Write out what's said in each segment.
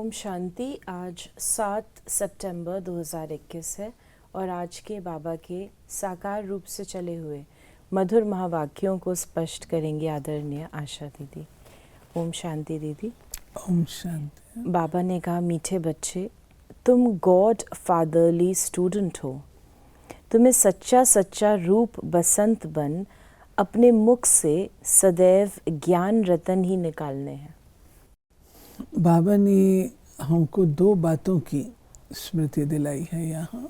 ओम शांति। आज 7 सितंबर 2021 है और आज के बाबा के साकार रूप से चले हुए मधुर महावाक्यों को स्पष्ट करेंगे आदरणीय आशा दीदी। ओम शांति दीदी। ओम शांति। बाबा ने कहा, मीठे बच्चे, तुम गॉड फादरली स्टूडेंट हो। तुम्हें सच्चा सच्चा रूप बसंत बन अपने मुख से सदैव ज्ञान रतन ही निकालने हैं। बाबा ने हमको दो बातों की स्मृति दिलाई है यहाँ।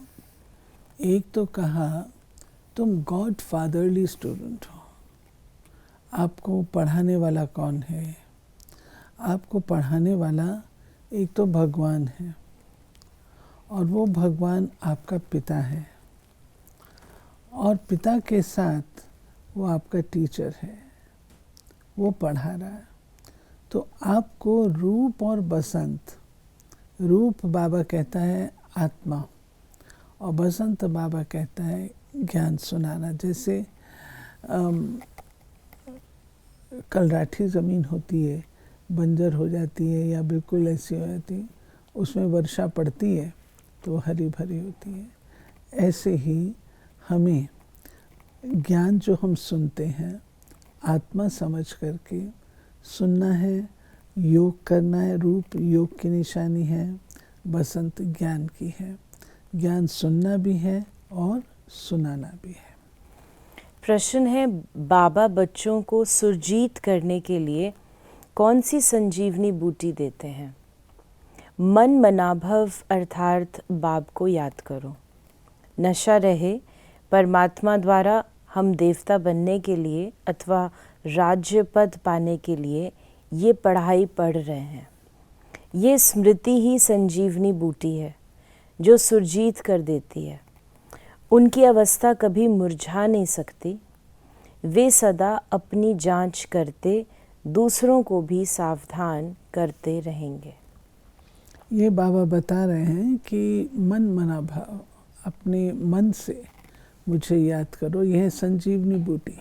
एक तो कहा तुम गॉड फादरली स्टूडेंट हो। आपको पढ़ाने वाला कौन है? आपको पढ़ाने वाला एक तो भगवान है और वो भगवान आपका पिता है और पिता के साथ वो आपका टीचर है, वो पढ़ा रहा है। तो आपको रूप और बसंत, रूप बाबा कहता है आत्मा और बसंत बाबा कहता है ज्ञान सुनाना। जैसे कलराठी ज़मीन होती है, बंजर हो जाती है या बिल्कुल ऐसी हो जाती है, उसमें वर्षा पड़ती है तो हरी भरी होती है। ऐसे ही हमें ज्ञान जो हम सुनते हैं आत्मा समझ करके सुनना है, योग करना है। रूप योग की निशानी है, बसंत ज्ञान की है। ज्ञान सुनना भी है और सुनाना भी है। प्रश्न है, बाबा बच्चों को सुरजीत करने के लिए कौन सी संजीवनी बूटी देते हैं? मन मनाभव अर्थात बाप को याद करो। नशा रहे परमात्मा द्वारा हम देवता बनने के लिए अथवा राज्य पद पाने के लिए ये पढ़ाई पढ़ रहे हैं। ये स्मृति ही संजीवनी बूटी है जो सुरजीत कर देती है। उनकी अवस्था कभी मुरझा नहीं सकती। वे सदा अपनी जांच करते दूसरों को भी सावधान करते रहेंगे। ये बाबा बता रहे हैं कि मन मना भाव, अपने मन से मुझे याद करो। यह संजीवनी बूटी,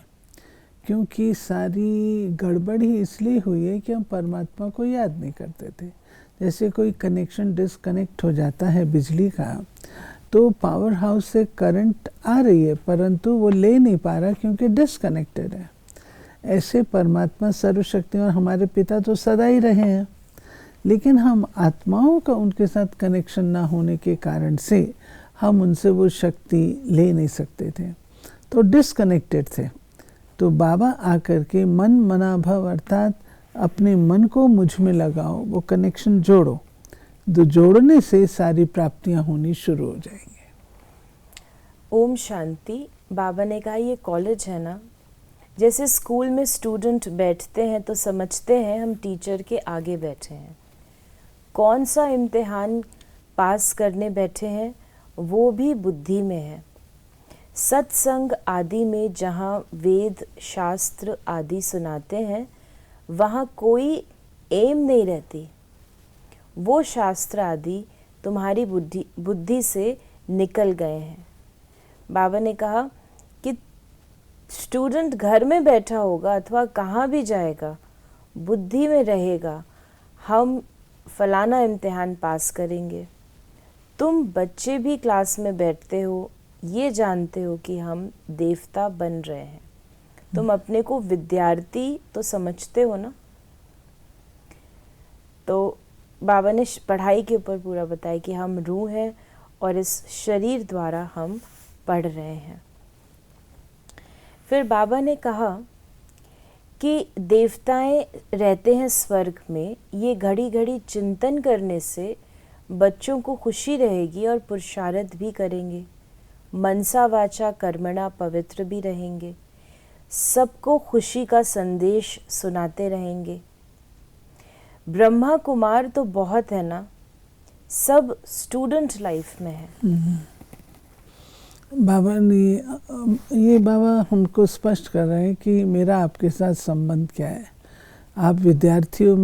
क्योंकि सारी गड़बड़ ही इसलिए हुई है कि हम परमात्मा को याद नहीं करते थे। जैसे कोई कनेक्शन डिसकनेक्ट हो जाता है बिजली का, तो पावर हाउस से करंट आ रही है परंतु वो ले नहीं पा रहा क्योंकि डिसकनेक्टेड है। ऐसे परमात्मा सर्वशक्ति और हमारे पिता तो सदा ही रहे हैं, लेकिन हम आत्माओं का उनके साथ कनेक्शन ना होने के कारण से हम उनसे वो शक्ति ले नहीं सकते थे, तो डिसकनेक्टेड थे। तो बाबा आकर के मन मनाभव अर्थात अपने मन को मुझ में लगाओ, वो कनेक्शन जोड़ो। तो जोड़ने से सारी प्राप्तियां होनी शुरू हो जाएंगी। ओम शांति। बाबा ने कहा, ये कॉलेज है ना, जैसे स्कूल में स्टूडेंट बैठते हैं तो समझते हैं हम टीचर के आगे बैठे हैं। कौन सा इम्तिहान पास करने बैठे हैं वो भी बुद्धि में है। सत्संग आदि में जहाँ वेद शास्त्र आदि सुनाते हैं वहाँ कोई एम नहीं रहती। वो शास्त्र आदि तुम्हारी बुद्धि से निकल गए हैं। बाबा ने कहा कि स्टूडेंट घर में बैठा होगा अथवा कहाँ भी जाएगा, बुद्धि में रहेगा हम फलाना इम्तिहान पास करेंगे। तुम बच्चे भी क्लास में बैठते हो, ये जानते हो कि हम देवता बन रहे हैं। तुम अपने को विद्यार्थी तो समझते हो ना। तो बाबा ने पढ़ाई के ऊपर पूरा बताया कि हम रूह हैं और इस शरीर द्वारा हम पढ़ रहे हैं। फिर बाबा ने कहा कि देवताएं रहते हैं स्वर्ग में। ये घड़ी घड़ी चिंतन करने से बच्चों को खुशी रहेगी और पुरुषार्थ भी करेंगे, मनसा वाचा कर्मणा पवित्र भी रहेंगे, सबको खुशी का संदेश सुनाते रहेंगे। ब्रह्मा कुमार तो बहुत है ना, सब स्टूडेंट लाइफ में है। बाबा ने ये बाबा हमको स्पष्ट कर रहे हैं कि मेरा आपके साथ संबंध क्या है। आप विद्यार्थियों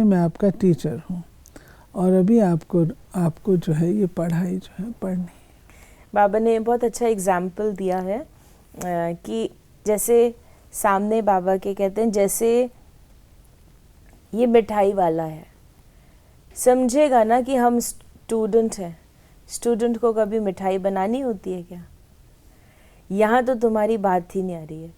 में आपका टीचर हूँ और अभी आपको जो है ये पढ़ाई जो है पढ़नी। बाबा ने बहुत अच्छा एग्जाम्पल दिया है कि जैसे सामने बाबा के कहते हैं, जैसे ये मिठाई वाला है समझेगा ना कि हम स्टूडेंट हैं। स्टूडेंट को कभी मिठाई बनानी होती है क्या? यहाँ तो तुम्हारी बात ही नहीं आ रही है।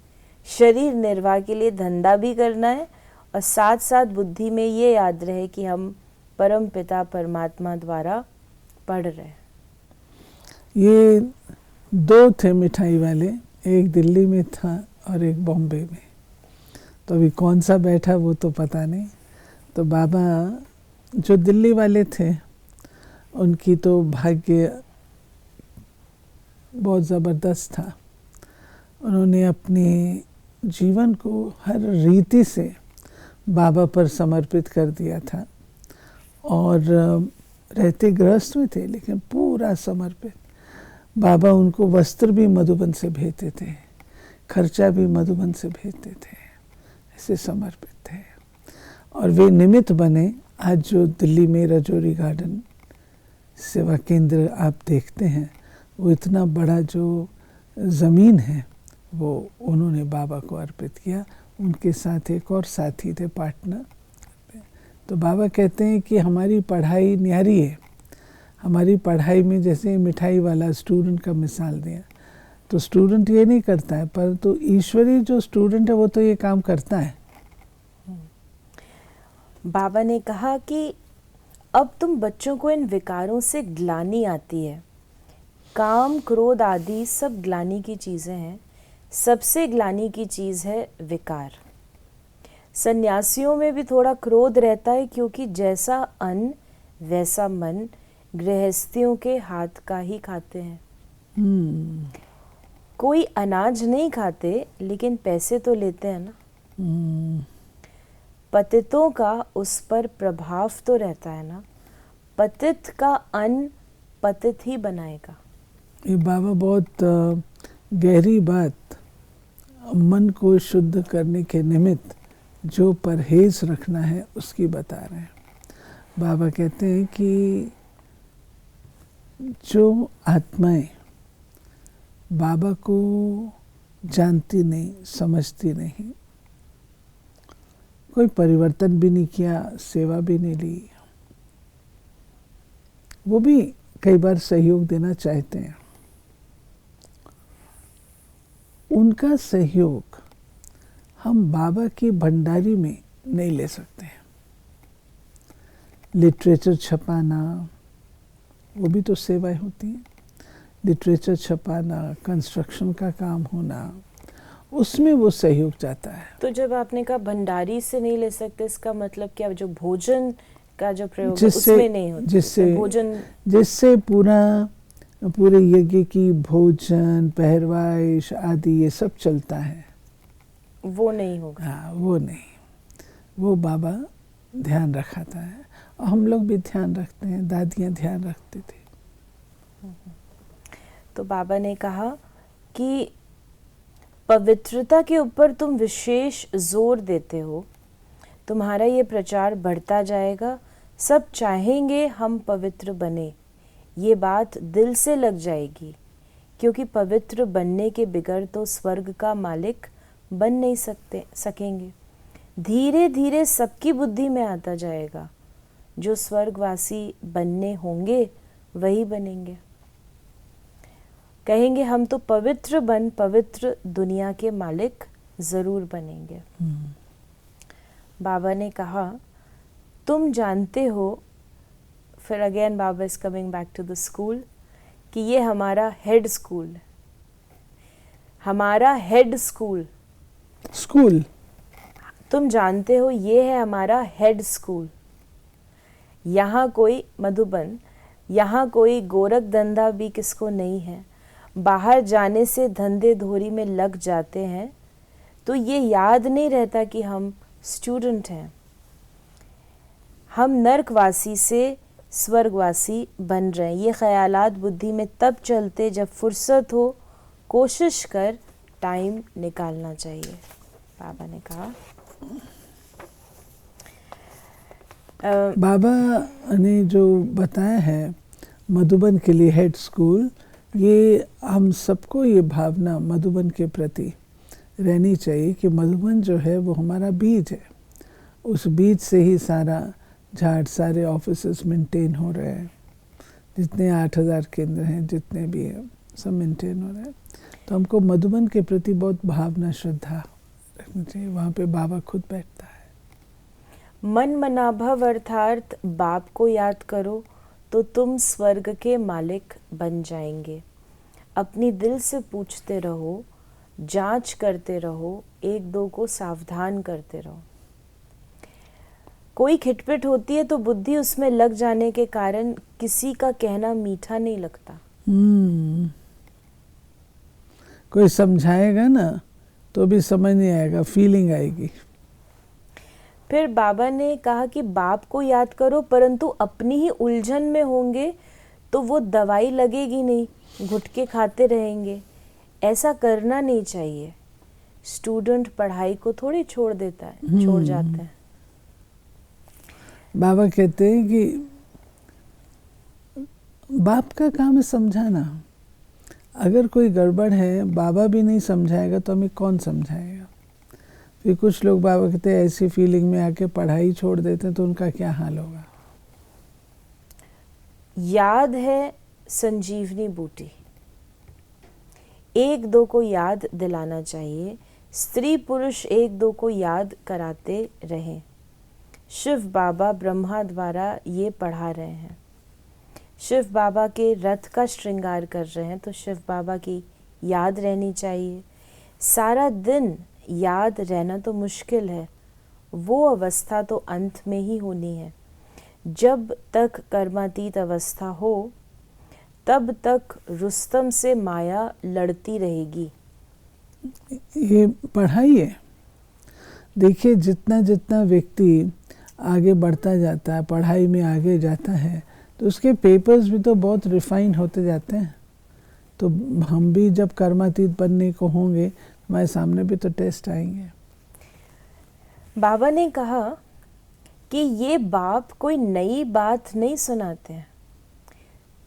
शरीर निर्वाह के लिए धंधा भी करना है और साथ साथ बुद्धि में ये याद रहे कि हम परम पिता परमात्मा द्वारा पढ़ रहे हैं। ये दो थे मिठाई वाले, एक दिल्ली में था और एक बॉम्बे में। तो अभी कौन सा बैठा वो तो पता नहीं। तो बाबा जो दिल्ली वाले थे उनकी तो भाग्य बहुत ज़बरदस्त था। उन्होंने अपने जीवन को हर रीति से बाबा पर समर्पित कर दिया था और रहते गृहस्थ में थे लेकिन पूरा समर्पित। बाबा उनको वस्त्र भी मधुबन से भेजते थे, खर्चा भी मधुबन से भेजते थे, ऐसे समर्पित थे। और वे निमित्त बने आज जो दिल्ली में रजौरी गार्डन सेवा केंद्र आप देखते हैं, वो इतना बड़ा जो ज़मीन है वो उन्होंने बाबा को अर्पित किया। उनके साथ एक और साथी थे, पार्टनर। तो बाबा कहते हैं कि हमारी पढ़ाई न्यारी है। हमारी पढ़ाई में जैसे मिठाई वाला स्टूडेंट का मिसाल दिया, तो स्टूडेंट ये नहीं करता है, पर तो ईश्वरी जो स्टूडेंट है वो तो ये काम करता है। बाबा ने कहा कि अब तुम बच्चों को इन विकारों से ग्लानि आती है। काम, क्रोध आदि सब ग्लानि की चीज़ें हैं। सबसे ग्लानि की चीज़ है विकार। सन्यासियों में भी थोड़ा क्रोध रहता है क्योंकि जैसा अन्न वैसा मन गृहस्थियों के हाथ का ही खाते हैं। कोई अनाज नहीं खाते लेकिन पैसे तो लेते हैं ना। पतितों का उस पर प्रभाव तो रहता है ना। पतित का अन्न पतित ही बनाएगा। ये बाबा बहुत गहरी बात, मन को शुद्ध करने के निमित्त जो परहेज रखना है उसकी बता रहे हैं। बाबा कहते हैं कि जो आत्माएं बाबा को जानती नहीं, समझती नहीं, कोई परिवर्तन भी नहीं किया, सेवा भी नहीं ली, वो भी कई बार सहयोग देना चाहते हैं। उनका सहयोग हम बाबा की भंडारी में नहीं ले सकते हैं। लिटरेचर छपाना वो भी तो सेवाएं होती हैं। लिटरेचर छपाना, कंस्ट्रक्शन का काम होना, उसमें वो सहयोग जाता है। तो जब आपने कहा भंडारी से नहीं ले सकते, इसका मतलब क्या? जो भोजन का जो प्रयोग है उसमें नहीं होता, जिससे भोजन, जिससे पूरे यज्ञ की भोजन, पहरवाइश आदि ये सब चलता है, वो नहीं होगा। हाँ, वो नहीं, वो बाबा ध्यान रखाता है। और हम लोग भी ध्यान रखते हैं, दादियाँ ध्यान रखती थी। तो बाबा ने कहा कि पवित्रता के ऊपर तुम विशेष जोर देते हो, तुम्हारा ये प्रचार बढ़ता जाएगा। सब चाहेंगे हम पवित्र बने, ये बात दिल से लग जाएगी, क्योंकि पवित्र बनने के बिगड़ तो स्वर्ग का मालिक बन नहीं सकेंगे। धीरे धीरे सबकी बुद्धि में आता जाएगा, जो स्वर्गवासी बनने होंगे वही बनेंगे। कहेंगे हम तो पवित्र दुनिया के मालिक जरूर बनेंगे। बाबा ने कहा तुम जानते हो, फिर अगेन बाबा is coming back to the school, कि ये हमारा हेड स्कूल है। हमारा हेड स्कूल तुम जानते हो, ये है हमारा हेड स्कूल। यहाँ कोई मधुबन, यहाँ कोई गोरख धंधा भी किसको नहीं है। बाहर जाने से धंधे धोरी में लग जाते हैं तो ये याद नहीं रहता कि हम स्टूडेंट हैं। हम नरकवासी से स्वर्गवासी बन रहे हैं। ये ख्यालात बुद्धि में तब चलते जब फुर्सत हो, कोशिश कर टाइम निकालना चाहिए, बाबा ने कहा। बाबा ने जो बताया है मधुबन के लिए हेड स्कूल, ये हम सबको ये भावना मधुबन के प्रति रहनी चाहिए कि मधुबन जो है वो हमारा बीज है। उस बीज से ही सारा झाट सारे ऑफिसेस मेंटेन हो रहे हैं, जितने 8,000 केंद्र हैं, जितने भी हैं, सब मेंटेन हो रहे हैं। तो हमको मधुबन के प्रति बहुत भावना, श्रद्धा रखनी चाहिए। वहाँ पे बाबा खुद बैठता है। मन मनाभव अर्थात बाप को याद करो तो तुम स्वर्ग के मालिक बन जाएंगे। अपनी दिल से पूछते रहो, जांच करते रहो, एक दो को सावधान करते रहो। कोई खिटपिट होती है तो बुद्धि उसमें लग जाने के कारण किसी का कहना मीठा नहीं लगता। कोई समझाएगा ना तो भी समझ नहीं आएगा, फीलिंग आएगी। फिर बाबा ने कहा कि बाप को याद करो, परंतु अपनी ही उलझन में होंगे तो वो दवाई लगेगी नहीं, घुटके खाते रहेंगे। ऐसा करना नहीं चाहिए। स्टूडेंट पढ़ाई को थोड़ी छोड़ देता है, छोड़ जाता है। बाबा कहते हैं कि बाप का काम है समझाना। अगर कोई गड़बड़ है, बाबा भी नहीं समझाएगा तो हमें कौन समझाएगा। फिर कुछ लोग बाबा कहते हैं ऐसी फीलिंग में आके पढ़ाई छोड़ देते हैं, तो उनका क्या हाल होगा। याद है संजीवनी बूटी, एक दो को याद दिलाना चाहिए। स्त्री पुरुष एक दो को याद कराते रहें। शिव बाबा ब्रह्मा द्वारा ये पढ़ा रहे हैं। शिव बाबा के रथ का श्रृंगार कर रहे हैं, तो शिव बाबा की याद रहनी चाहिए। सारा दिन याद रहना तो मुश्किल है, वो अवस्था तो अंत में ही होनी है। जब तक कर्मातीत अवस्था हो तब तक रुस्तम से माया लड़ती रहेगी। ये पढ़ाई है। देखिए, जितना जितना व्यक्ति आगे बढ़ता जाता है, पढ़ाई में आगे जाता है, तो उसके पेपर्स भी तो बहुत रिफाइन होते जाते हैं। तो हम भी जब कर्मातीत बनने को होंगे, हमारे सामने भी तो टेस्ट आएंगे। बाबा ने कहा कि ये बाप कोई नई बात नहीं सुनाते हैं।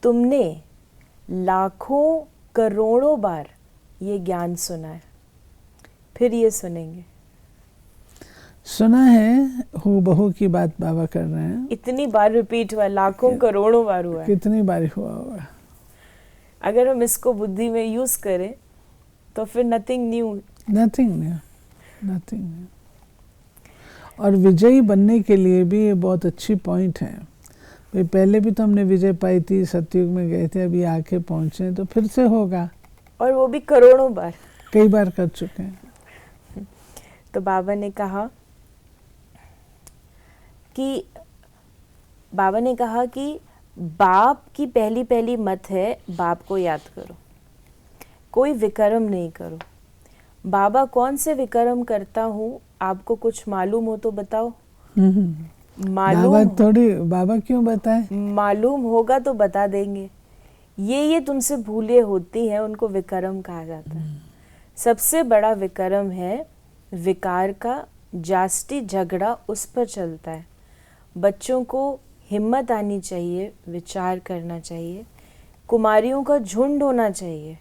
तुमने लाखों करोड़ों बार ये ज्ञान सुना है, फिर ये सुनेंगे। सुना है, हूबहू की बात बाबा कर रहे हैं। इतनी बार रिपीट हुआ, लाखों करोड़ों बार हुआ है। कितनी बार हुआ होगा। अगर हम इसको बुद्धि में यूज करें तो फिर नथिंग न्यू। और विजयी बनने के लिए भी ये बहुत अच्छी पॉइंट है। भाई पहले भी तो हमने विजय पाई थी, सतयुग में गए थे, अभी आके पहुंचे तो फिर से होगा, और वो भी करोड़ों बार, कई बार कर चुके हैं। तो बाबा ने कहा कि बाप की पहली पहली मत है, बाप को याद करो, कोई विकर्म नहीं करो। बाबा कौन से विकर्म करता हूँ, आपको कुछ मालूम हो तो बताओ। बाबा क्यों बताए? मालूम होगा तो बता देंगे। ये तुमसे भूले होती हैं, उनको विकर्म कहा जाता है। सबसे बड़ा विकर्म है विकार का, जास्ती झगड़ा उस पर चलता है। बच्चों को हिम्मत आनी चाहिए, विचार करना चाहिए। कुमारियों का झुंड होना चाहिए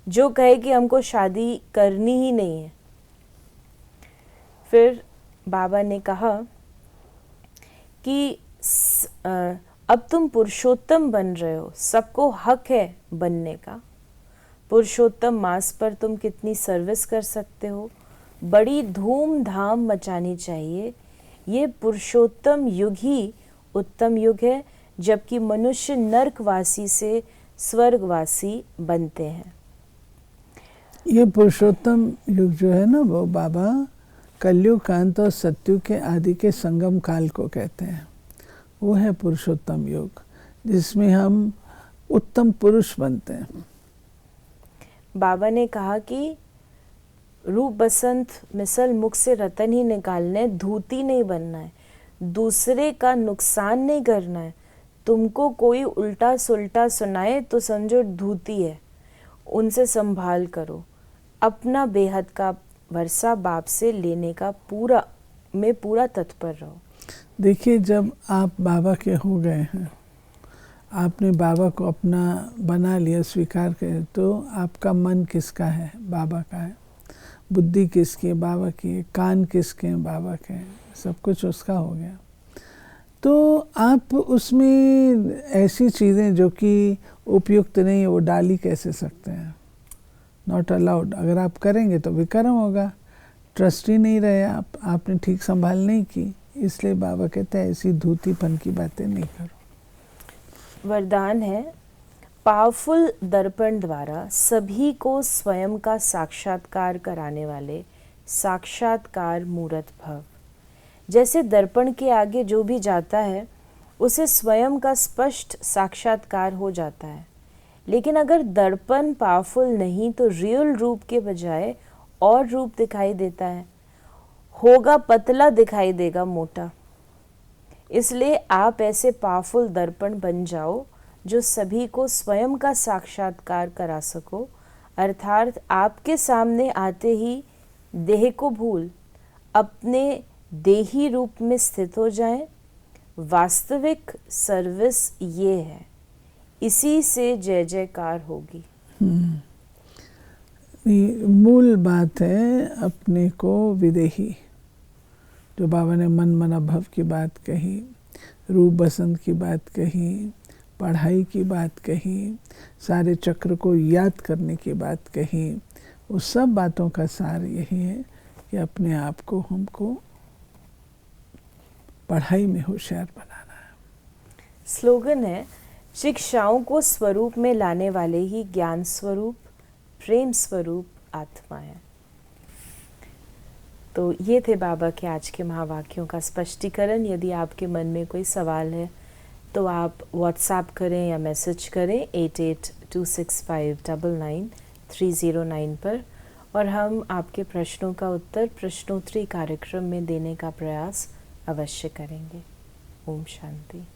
जो कहे कि हमको शादी करनी ही नहीं है। फिर बाबा ने कहा कि अब तुम पुरुषोत्तम बन रहे हो, सबको हक है बनने का। पुरुषोत्तम मास पर तुम कितनी सर्विस कर सकते हो, बड़ी धूमधाम मचानी चाहिए। ये पुरुषोत्तम युग ही उत्तम युग है, जबकि मनुष्य नरकवासी से स्वर्गवासी बनते हैं। ये पुरुषोत्तम युग जो है ना, वो बाबा कलयुग कांत और सतयुग के आदि के संगम काल को कहते हैं। वो है पुरुषोत्तम युग, जिसमें हम उत्तम पुरुष बनते हैं। बाबा ने कहा कि रूप बसंत मिसल मुख से रतन ही निकालना है, धूती नहीं बनना है, दूसरे का नुकसान नहीं करना है। तुमको कोई उल्टा सुल्टा सुनाए तो समझो धूती है, उनसे संभाल करो। अपना बेहद का वर्षा बाप से लेने का पूरा तत्पर रहो। देखिए, जब आप बाबा के हो गए हैं, आपने बाबा को अपना बना लिया, स्वीकार किया, तो आपका मन किसका है? बाबा का है। बुद्धि किसकी है? बाबा की है। कान किसके हैं? बाबा के हैं। सब कुछ उसका हो गया। तो आप उसमें ऐसी चीज़ें जो कि उपयुक्त नहीं है वो डाल ही कैसे सकते हैं? Not allowed. अगर आप करेंगे तो विकर्म होगा, ट्रस्ट ही नहीं रहे आप, आपने ठीक संभाल नहीं की। इसलिए बाबा कहते हैं ऐसी धूतीपन की बातें नहीं करो। वरदान है, पावरफुल दर्पण द्वारा सभी को स्वयं का साक्षात्कार कराने वाले साक्षात्कार मूर्त भव। जैसे दर्पण के आगे जो भी जाता है उसे स्वयं का स्पष्ट साक्षात्कार हो जाता है, लेकिन अगर दर्पण पावरफुल नहीं तो रियल रूप के बजाय और रूप दिखाई देता है, होगा पतला दिखाई देगा मोटा। इसलिए आप ऐसे पावरफुल दर्पण बन जाओ जो सभी को स्वयं का साक्षात्कार करा सको, अर्थात आपके सामने आते ही देह को भूल अपने देही रूप में स्थित हो जाएं। वास्तविक सर्विस ये है, इसी से जय जयकार होगी। मूल बात है अपने को विदेही। जो बाबा ने मन मना भव की बात कही, रूप बसंत की बात कही, पढ़ाई की बात कही, सारे चक्र को याद करने की बात कही, उस सब बातों का सार यही है कि अपने आप को हमको पढ़ाई में होशियार बनाना है। स्लोगन है, शिक्षाओं को स्वरूप में लाने वाले ही ज्ञान स्वरूप, प्रेम स्वरूप आत्मा है। तो ये थे बाबा के आज के महावाक्यों का स्पष्टीकरण। यदि आपके मन में कोई सवाल है तो आप व्हाट्सएप करें या मैसेज करें 8826599309 पर, और हम आपके प्रश्नों का उत्तर प्रश्नोत्तरी कार्यक्रम में देने का प्रयास अवश्य करेंगे। ओम शांति।